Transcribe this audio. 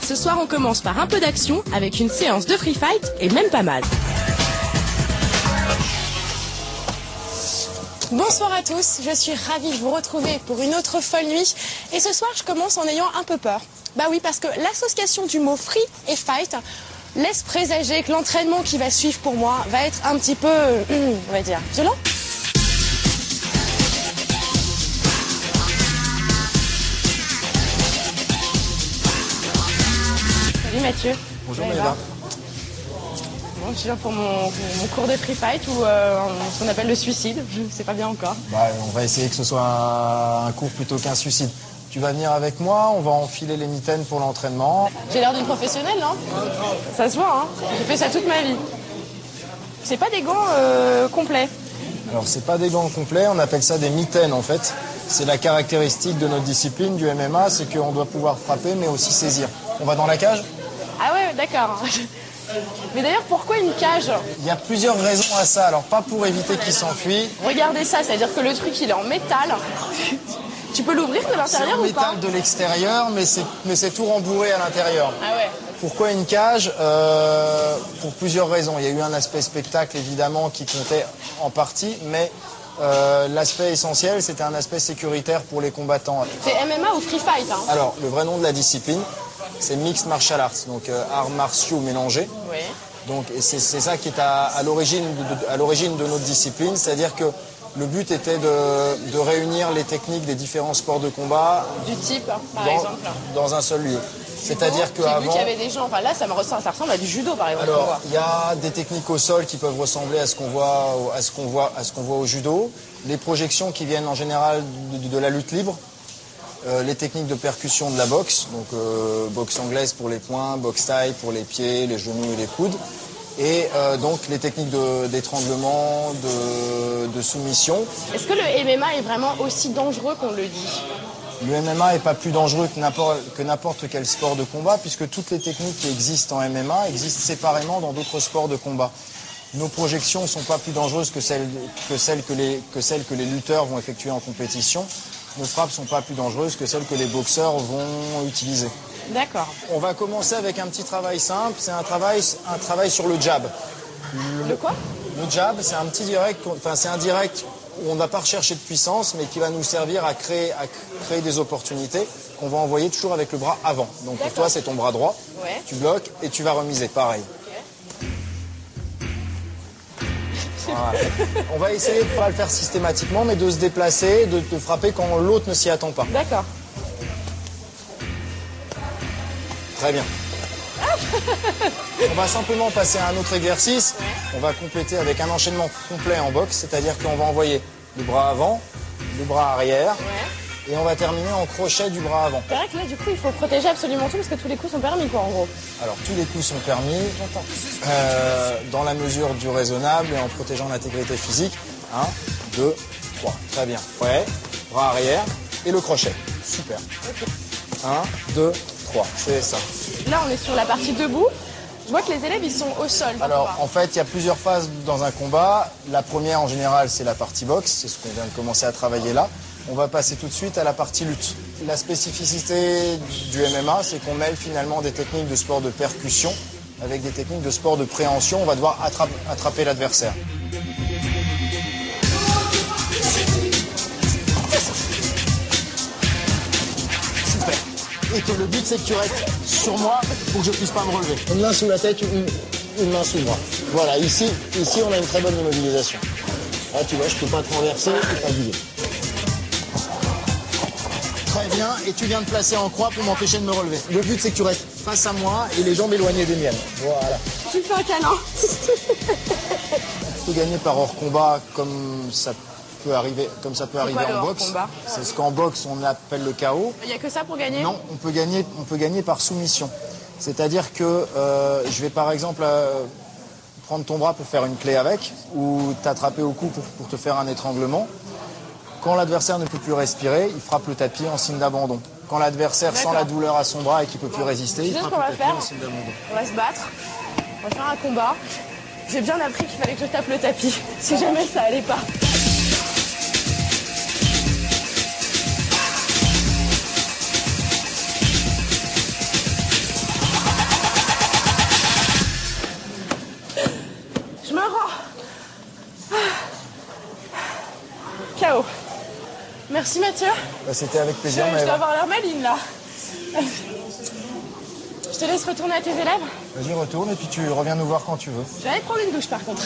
Ce soir, on commence par un peu d'action avec une séance de free fight et même pas mal. Bonsoir à tous, je suis ravie de vous retrouver pour une autre folle nuit. Et ce soir, je commence en ayant un peu peur. Bah oui, parce que l'association du mot free et fight laisse présager que l'entraînement qui va suivre pour moi va être un petit peu, on va dire, violent. Salut Mathieu. Bonjour Maëva. Bon, je suis là pour mon cours de free fight ou ce qu'on appelle le suicide, je ne sais pas bien encore. On va essayer que ce soit un cours plutôt qu'un suicide. Tu vas venir avec moi, on va enfiler les mitaines pour l'entraînement. J'ai l'air d'une professionnelle, non? Ça se voit, hein. J'ai fait ça toute ma vie. C'est pas des gants complets. Alors c'est pas des gants complets, on appelle ça des mitaines en fait. C'est la caractéristique de notre discipline, du MMA, c'est qu'on doit pouvoir frapper mais aussi saisir. On va dans la cage? Ah ouais, d'accord. Mais d'ailleurs, pourquoi une cage? Il y a plusieurs raisons à ça, alors pas pour éviter qu'il s'enfuit. Regardez ça, c'est-à-dire que le truc il est en métal. Tu peux l'ouvrir de l'intérieur ou pas? C'est en métal de l'extérieur, mais c'est tout rembourré à l'intérieur. Ah ouais. Pourquoi une cage? Pour plusieurs raisons. Il y a eu un aspect spectacle évidemment qui comptait en partie, mais l'aspect essentiel c'était un aspect sécuritaire pour les combattants. C'est MMA ou free fight, hein? Alors le vrai nom de la discipline c'est Mixed Martial Arts, donc arts martiaux mélangés. Oui. Donc c'est ça qui est à l'origine de notre discipline, c'est-à-dire que le but était de réunir les techniques des différents sports de combat Du type, par exemple. dans un seul lieu. C'est-à-dire J'ai vu qu'avant... qu'il y avait des gens, enfin là ça ressemble à du judo par exemple. Alors, il y a des techniques au sol qui peuvent ressembler à ce qu'on voit au judo. Les projections qui viennent en général de la lutte libre. Les techniques de percussion de la boxe, donc boxe anglaise pour les poings, boxe thaï pour les pieds, les genoux et les coudes. Et donc les techniques d'étranglement, de soumission. Est-ce que le MMA est vraiment aussi dangereux qu'on le dit? Le MMA n'est pas plus dangereux que n'importe quel sport de combat, puisque toutes les techniques qui existent en MMA existent séparément dans d'autres sports de combat. Nos projections ne sont pas plus dangereuses que celles que les lutteurs vont effectuer en compétition. Nos frappes ne sont pas plus dangereuses que celles que les boxeurs vont utiliser. D'accord. On va commencer avec un petit travail simple, c'est un travail sur le jab. Le quoi? Le jab, c'est un petit direct, c'est un direct où on ne va pas rechercher de puissance, mais qui va nous servir à créer des opportunités qu'on va envoyer toujours avec le bras avant. Donc pour toi, c'est ton bras droit, ouais. Tu bloques et tu vas remiser, pareil. Voilà. On va essayer de ne pas le faire systématiquement, mais de se déplacer, de frapper quand l'autre ne s'y attend pas. D'accord. Très bien. On va simplement passer à un autre exercice. On va compléter avec un enchaînement complet en boxe, c'est-à-dire qu'on va envoyer le bras avant, le bras arrière, et on va terminer en crochet du bras avant. C'est vrai que là, du coup, il faut protéger absolument tout parce que tous les coups sont permis, quoi, en gros. Alors, tous les coups sont permis, dans la mesure du raisonnable et en protégeant l'intégrité physique. 1, 2, 3. Très bien. Ouais. Bras arrière et le crochet. Super. 1, 2, 3. C'est ça. Là, on est sur la partie debout. Je vois que les élèves, ils sont au sol. Alors, en fait, il y a plusieurs phases dans un combat. La première, en général, c'est la partie boxe. C'est ce qu'on vient de commencer à travailler là. On va passer tout de suite à la partie lutte. La spécificité du MMA, c'est qu'on mêle finalement des techniques de sport de percussion avec des techniques de sport de préhension. On va devoir attraper l'adversaire. Super. Et que le but, c'est que tu restes sur moi pour que je puisse pas me relever. Une main sous la tête, une main sous moi. Voilà, ici, on a une très bonne immobilisation. Là, tu vois, je peux pas te renverser et pas bouger. Très bien, et tu viens de placer en croix pour m'empêcher de me relever. Le but, c'est que tu restes face à moi et les jambes éloignées des miennes. Voilà. Tu fais un câlin. On peut gagner par hors combat comme ça peut arriver en boxe. C'est ce qu'en boxe on appelle le KO. Il n'y a que ça pour gagner? Non, on peut gagner par soumission. C'est-à-dire que je vais par exemple prendre ton bras pour faire une clé avec, ou t'attraper au cou pour te faire un étranglement. Quand l'adversaire ne peut plus respirer, il frappe le tapis en signe d'abandon. Quand l'adversaire sent la douleur à son bras et qu'il ne peut plus résister, il frappe le tapis en signe d'abandon. On va se battre, on va faire un combat. J'ai bien appris qu'il fallait que je tape le tapis, si jamais ça allait pas. KO. Merci Mathieu. Bah, c'était avec plaisir. Je dois Maëva. avoir l'air maligne là. Je te laisse retourner à tes élèves. Vas-y, retourne et puis tu reviens nous voir quand tu veux. Je vais aller prendre une douche par contre.